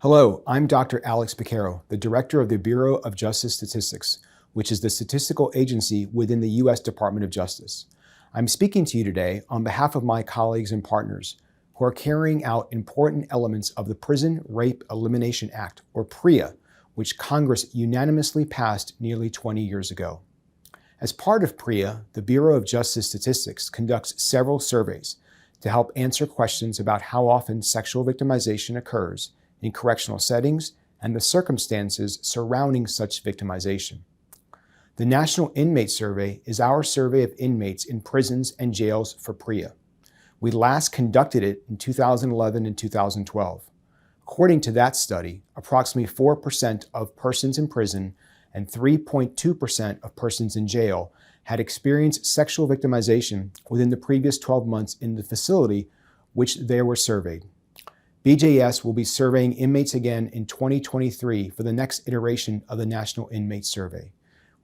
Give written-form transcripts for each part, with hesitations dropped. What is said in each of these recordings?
Hello, I'm Dr. Alex Piquero, the Director of the Bureau of Justice Statistics, which is the statistical agency within the U.S. Department of Justice. I'm speaking to you today on behalf of my colleagues and partners who are carrying out important elements of the Prison Rape Elimination Act, or PREA, which Congress unanimously passed nearly 20 years ago. As part of PREA, the Bureau of Justice Statistics conducts several surveys to help answer questions about how often sexual victimization occurs in correctional settings and the circumstances surrounding such victimization. The National Inmate Survey is our survey of inmates in prisons and jails for PREA. We last conducted it in 2011 and 2012. According to that study, approximately 4% of persons in prison and 3.2% of persons in jail had experienced sexual victimization within the previous 12 months in the facility which they were surveyed. BJS will be surveying inmates again in 2023 for the next iteration of the National Inmate Survey.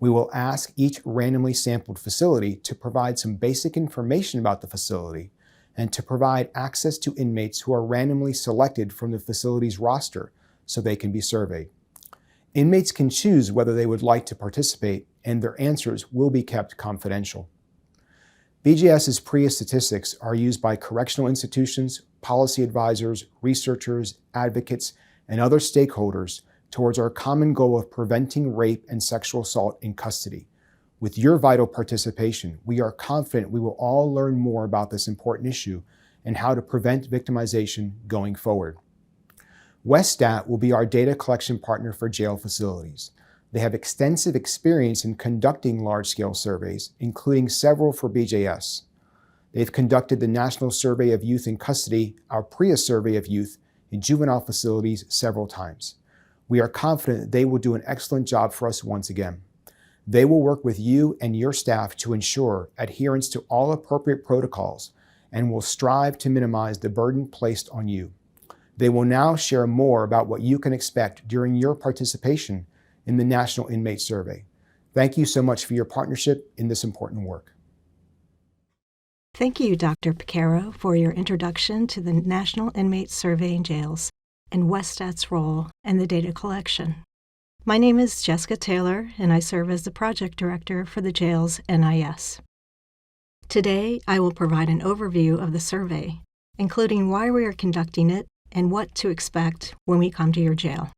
We will ask each randomly sampled facility to provide some basic information about the facility and to provide access to inmates who are randomly selected from the facility's roster so they can be surveyed. Inmates can choose whether they would like to participate, and their answers will be kept confidential. BJS's PREA statistics are used by correctional institutions, policy advisors, researchers, advocates, and other stakeholders towards our common goal of preventing rape and sexual assault in custody. With your vital participation, we are confident we will all learn more about this important issue and how to prevent victimization going forward. Westat will be our data collection partner for jail facilities. They have extensive experience in conducting large-scale surveys, including several for BJS. They've conducted the National Survey of Youth in Custody, our PREA survey of youth in juvenile facilities several times. We are confident they will do an excellent job for us once again. They will work with you and your staff to ensure adherence to all appropriate protocols and will strive to minimize the burden placed on you. They will now share more about what you can expect during your participation in the National Inmate Survey. Thank you so much for your partnership in this important work. Thank you, Dr. Piquero, for your introduction to the National Inmate Survey in jails and Westat's role in the data collection. My name is Jessica Taylor, and I serve as the Project Director for the jail's NIS. Today, I will provide an overview of the survey, including why we are conducting it and what to expect when we come to your jail.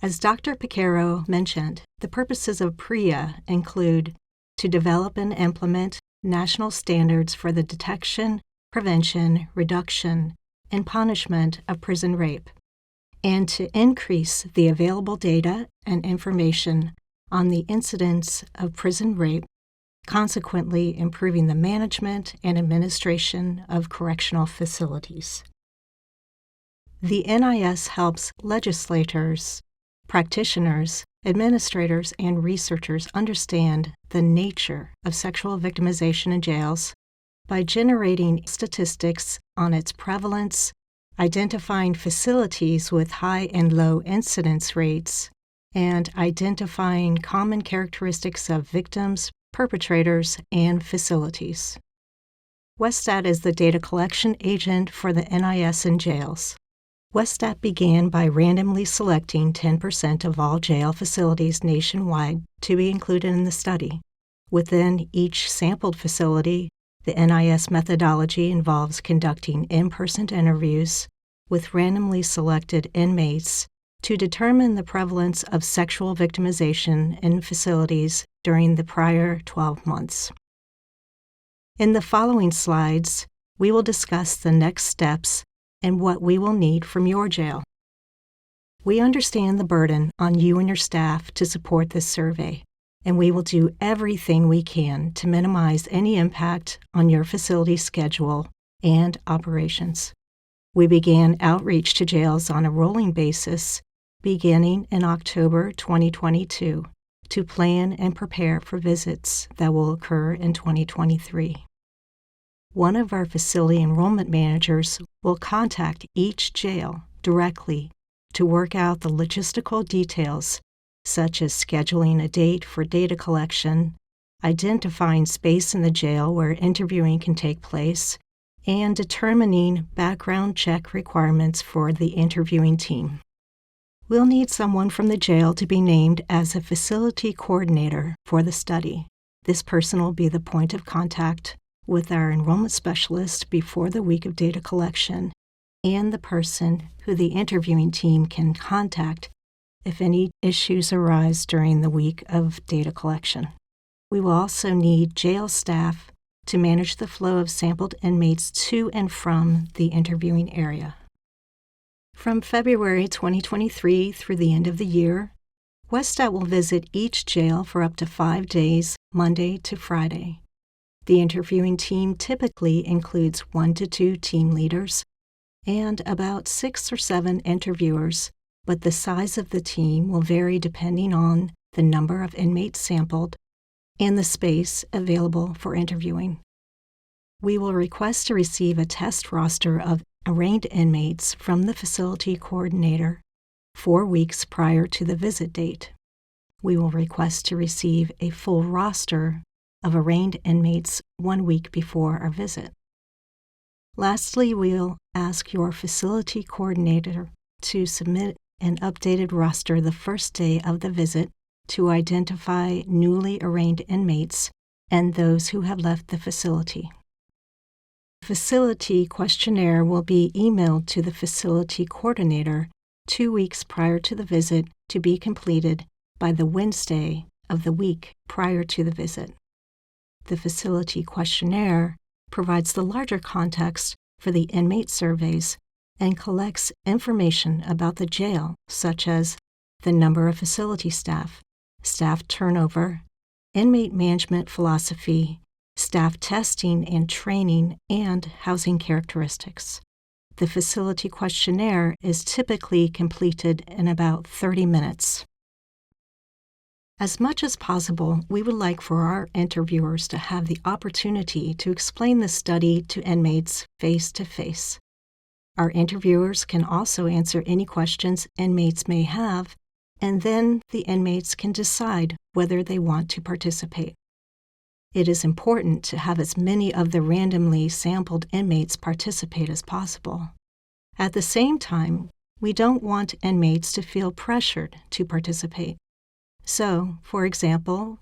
As Dr. Piquero mentioned, the purposes of PREA include to develop and implement national standards for the detection, prevention, reduction, and punishment of prison rape, and to increase the available data and information on the incidence of prison rape, consequently improving the management and administration of correctional facilities. The NIS helps legislators, practitioners, administrators, and researchers understand the nature of sexual victimization in jails by generating statistics on its prevalence, identifying facilities with high and low incidence rates, and identifying common characteristics of victims, perpetrators, and facilities. Westat is the data collection agent for the NIS in jails. Westat began by randomly selecting 10% of all jail facilities nationwide to be included in the study. Within each sampled facility, the NIS methodology involves conducting in-person interviews with randomly selected inmates to determine the prevalence of sexual victimization in facilities during the prior 12 months. In the following slides, we will discuss the next steps and what we will need from your jail. We understand the burden on you and your staff to support this survey, and we will do everything we can to minimize any impact on your facility's schedule and operations. We began outreach to jails on a rolling basis beginning in October 2022 to plan and prepare for visits that will occur in 2023. One of our facility enrollment managers will contact each jail directly to work out the logistical details, such as scheduling a date for data collection, identifying space in the jail where interviewing can take place, and determining background check requirements for the interviewing team. We'll need someone from the jail to be named as a facility coordinator for the study. This person will be the point of contact with our enrollment specialist before the week of data collection and the person who the interviewing team can contact if any issues arise during the week of data collection. We will also need jail staff to manage the flow of sampled inmates to and from the interviewing area. From February 2023 through the end of the year, WestStat will visit each jail for up to 5 days, Monday to Friday. The interviewing team typically includes 1 to 2 team leaders and about 6 or 7 interviewers, but the size of the team will vary depending on the number of inmates sampled and the space available for interviewing. We will request to receive a test roster of arraigned inmates from the facility coordinator 4 weeks prior to the visit date. We will request to receive a full roster of arraigned inmates 1 week before our visit. Lastly, we'll ask your facility coordinator to submit an updated roster the first day of the visit to identify newly arraigned inmates and those who have left the facility. The facility questionnaire will be emailed to the facility coordinator 2 weeks prior to the visit to be completed by the Wednesday of the week prior to the visit. The facility questionnaire provides the larger context for the inmate surveys and collects information about the jail, such as the number of facility staff, staff turnover, inmate management philosophy, staff testing and training, and housing characteristics. The facility questionnaire is typically completed in about 30 minutes. As much as possible, we would like for our interviewers to have the opportunity to explain the study to inmates face to face. Our interviewers can also answer any questions inmates may have, and then the inmates can decide whether they want to participate. It is important to have as many of the randomly sampled inmates participate as possible. At the same time, we don't want inmates to feel pressured to participate. So, for example,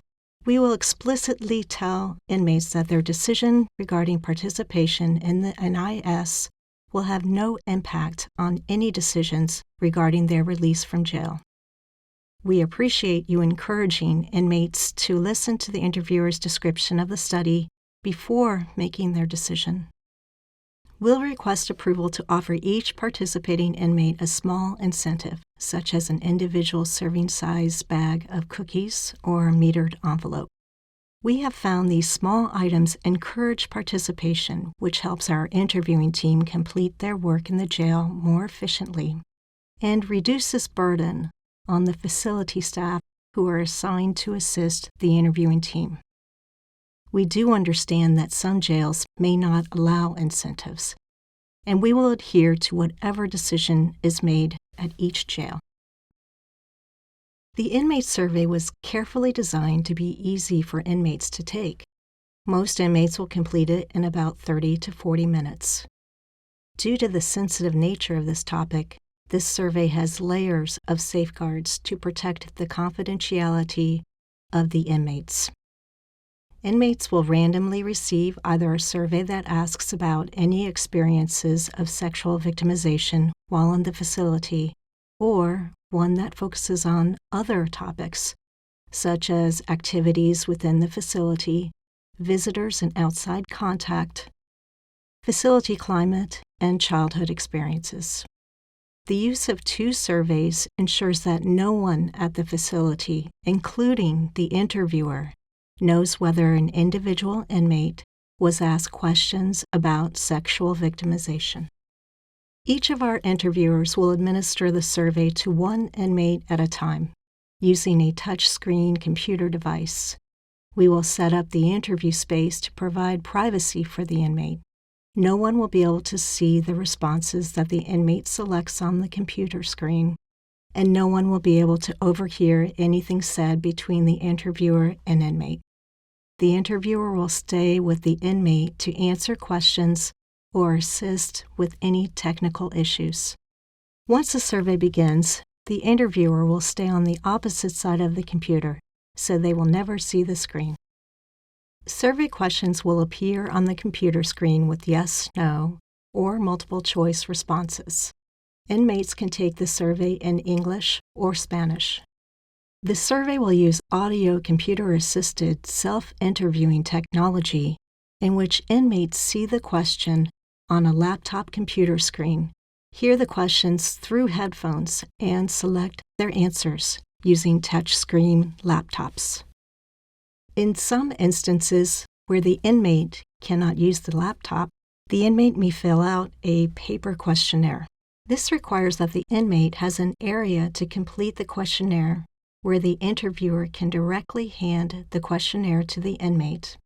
we will explicitly tell inmates that their decision regarding participation in the NIS will have no impact on any decisions regarding their release from jail. We appreciate you encouraging inmates to listen to the interviewer's description of the study before making their decision. We'll request approval to offer each participating inmate a small incentive, such as an individual serving size bag of cookies or a metered envelope. We have found these small items encourage participation, which helps our interviewing team complete their work in the jail more efficiently and reduces burden on the facility staff who are assigned to assist the interviewing team. We do understand that some jails may not allow incentives, and we will adhere to whatever decision is made at each jail. The inmate survey was carefully designed to be easy for inmates to take. Most inmates will complete it in about 30 to 40 minutes. Due to the sensitive nature of this topic, this survey has layers of safeguards to protect the confidentiality of the inmates. Inmates will randomly receive either a survey that asks about any experiences of sexual victimization while in the facility, or one that focuses on other topics, such as activities within the facility, visitors and outside contact, facility climate, and childhood experiences. The use of 2 surveys ensures that no one at the facility, including the interviewer, knows whether an individual inmate was asked questions about sexual victimization. Each of our interviewers will administer the survey to one inmate at a time, using a touchscreen computer device. We will set up the interview space to provide privacy for the inmate. No one will be able to see the responses that the inmate selects on the computer screen, and no one will be able to overhear anything said between the interviewer and inmate. The interviewer will stay with the inmate to answer questions or assist with any technical issues. Once the survey begins, the interviewer will stay on the opposite side of the computer, so they will never see the screen. Survey questions will appear on the computer screen with yes, no, or multiple choice responses. Inmates can take the survey in English or Spanish. The survey will use audio computer-assisted self-interviewing technology in which inmates see the question on a laptop computer screen, hear the questions through headphones, and select their answers using touchscreen laptops. In some instances where the inmate cannot use the laptop, the inmate may fill out a paper questionnaire. This requires that the inmate has an area to complete the questionnaire where the interviewer can directly hand the questionnaire to the inmate,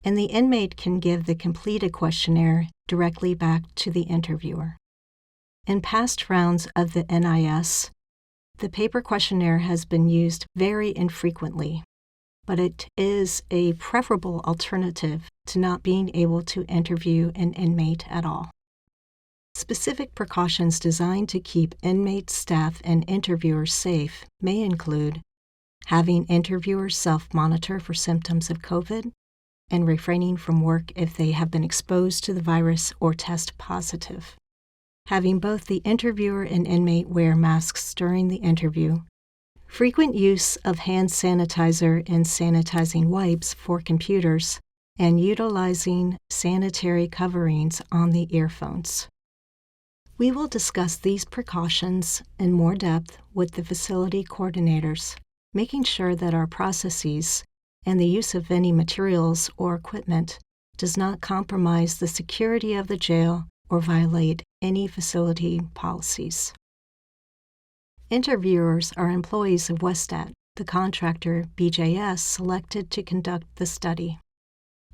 and the inmate can give the completed questionnaire directly back to the interviewer. In past rounds of the NIS, the paper questionnaire has been used very infrequently, but it is a preferable alternative to not being able to interview an inmate at all. Specific precautions designed to keep inmates, staff, and interviewers safe may include having interviewers self-monitor for symptoms of COVID and refraining from work if they have been exposed to the virus or test positive, having both the interviewer and inmate wear masks during the interview, frequent use of hand sanitizer and sanitizing wipes for computers, and utilizing sanitary coverings on the earphones. We will discuss these precautions in more depth with the facility coordinators, making sure that our processes and the use of any materials or equipment does not compromise the security of the jail or violate any facility policies. Interviewers are employees of Westat, the contractor BJS selected to conduct the study.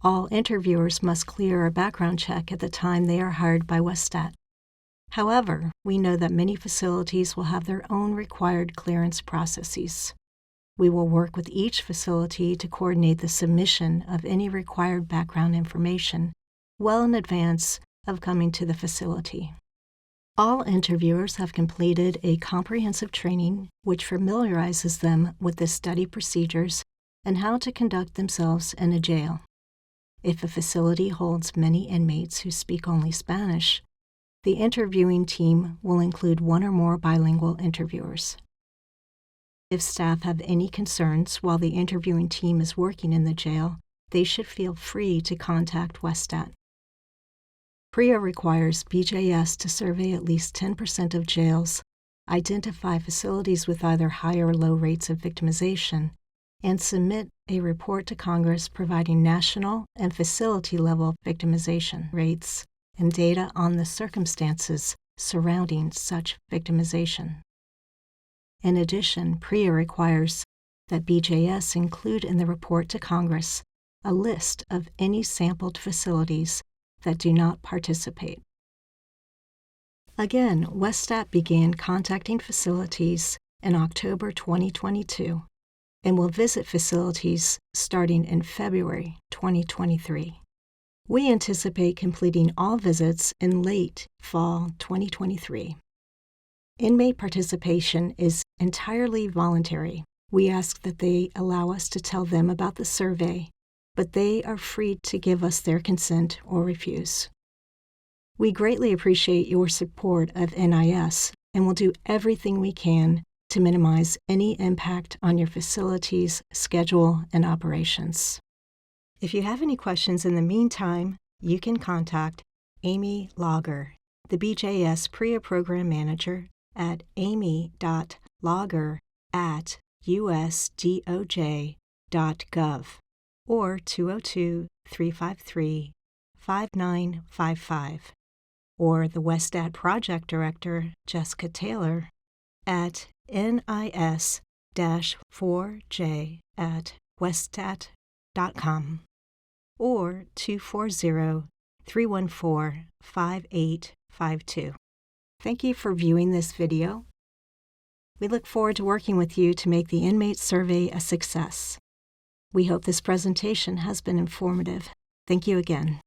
All interviewers must clear a background check at the time they are hired by Westat. However, we know that many facilities will have their own required clearance processes. We will work with each facility to coordinate the submission of any required background information well in advance of coming to the facility. All interviewers have completed a comprehensive training which familiarizes them with the study procedures and how to conduct themselves in a jail. If a facility holds many inmates who speak only Spanish, the interviewing team will include one or more bilingual interviewers. If staff have any concerns while the interviewing team is working in the jail, they should feel free to contact Westat. PREA requires BJS to survey at least 10% of jails, identify facilities with either high or low rates of victimization, and submit a report to Congress providing national and facility-level victimization rates and data on the circumstances surrounding such victimization. In addition, PREA requires that BJS include in the report to Congress a list of any sampled facilities that do not participate. Again, Westat began contacting facilities in October 2022 and will visit facilities starting in February 2023. We anticipate completing all visits in late fall 2023. Inmate participation is entirely voluntary. We ask that they allow us to tell them about the survey, but they are free to give us their consent or refuse. We greatly appreciate your support of NIS and will do everything we can to minimize any impact on your facility's schedule and operations. If you have any questions in the meantime, you can contact Amy Lager, the BJS PREA Program Manager, at amy.lager@usdoj.gov or 202-353-5955, or the Westat Project Director, Jessica Taylor, at nis-4j@westat.com or 240-314-5852. Thank you for viewing this video. We look forward to working with you to make the inmate survey a success. We hope this presentation has been informative. Thank you again.